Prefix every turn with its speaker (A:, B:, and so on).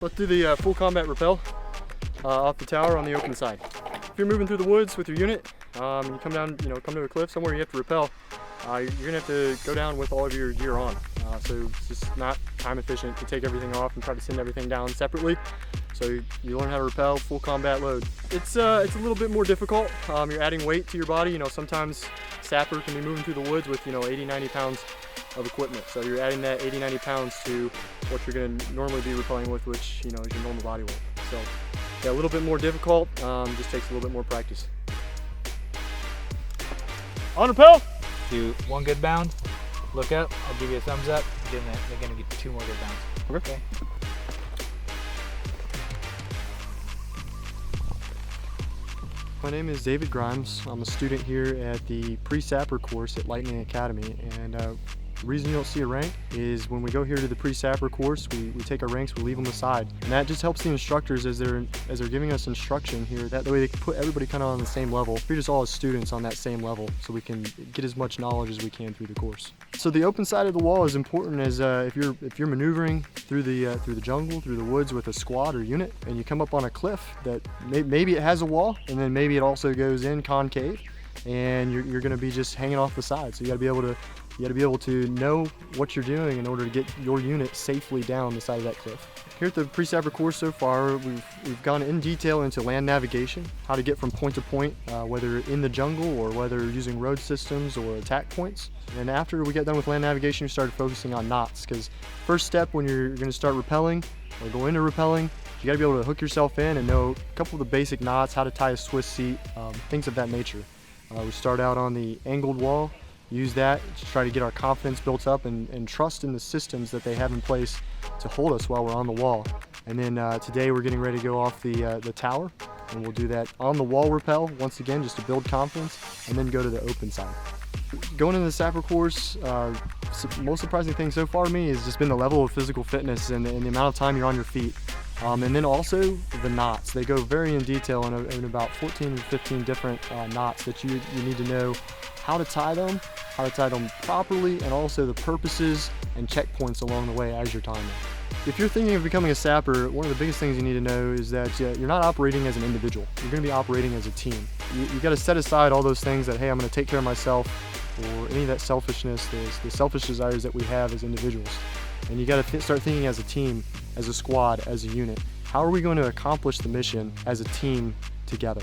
A: Let's do the full combat rappel off the tower on the open side. If you're moving through the woods with your unit, you come down, come to a cliff somewhere you have to rappel, you're gonna have to go down with all of your gear on. So it's just not time efficient to take everything off and try to send everything down separately. So you learn how to rappel full combat load. It's a little bit more difficult. You're adding weight to your body. Sometimes sapper can be moving through the woods with 80, 90 pounds of equipment. So you're adding that 80, 90 pounds to what you're going to normally be rappelling with, which is your normal body weight. So yeah, a little bit more difficult. Just takes a little bit more practice. On rappel.
B: Do one good bound. Look up. I'll give you a thumbs up. Then they're going to get 2 more good bounds.
A: Okay. My name is David Grimes. I'm a student here at the Pre-Sapper course at Lightning Academy, and the reason you don't see a rank is when we go here to the Pre-Sapper course, we take our ranks, we leave them aside, and that just helps the instructors as they're giving us instruction here. That way they can put everybody kind of on the same level, treat us all as students on that same level, so we can get as much knowledge as we can through the course. So the open side of the wall is important as if you're maneuvering through the jungle, through the woods with a squad or unit, and you come up on a cliff that maybe it has a wall, and then maybe it also goes in concave, and you're going to be just hanging off the side. So you got to be able to know what you're doing in order to get your unit safely down the side of that cliff. Here at the Pre-Sapper course so far, we've gone in detail into land navigation, how to get from point to point, whether in the jungle or whether using road systems or attack points. And after we get done with land navigation, we started focusing on knots, because first step when you're going to start rappelling or go into rappelling, you got to be able to hook yourself in and know a couple of the basic knots, how to tie a Swiss seat, things of that nature. We start out on the angled wall, use that to try to get our confidence built up and trust in the systems that they have in place to hold us while we're on the wall. And then today we're getting ready to go off the tower, and we'll do that on the wall rappel once again just to build confidence, and then go to the open side. Going into the Sapper course, most surprising thing so far to me has just been the level of physical fitness and the amount of time you're on your feet. And then also the knots. They go very in detail in about 14 to 15 different knots that you need to know how to tie them properly, and also the purposes and checkpoints along the way as you're tying them. If you're thinking of becoming a sapper, one of the biggest things you need to know is that you're not operating as an individual. You're going to be operating as a team. You got to set aside all those things that, hey, I'm going to take care of myself, or any of that selfishness, the selfish desires that we have as individuals. And you got to start thinking as a team, as a squad, as a unit. How are we going to accomplish the mission as a team together?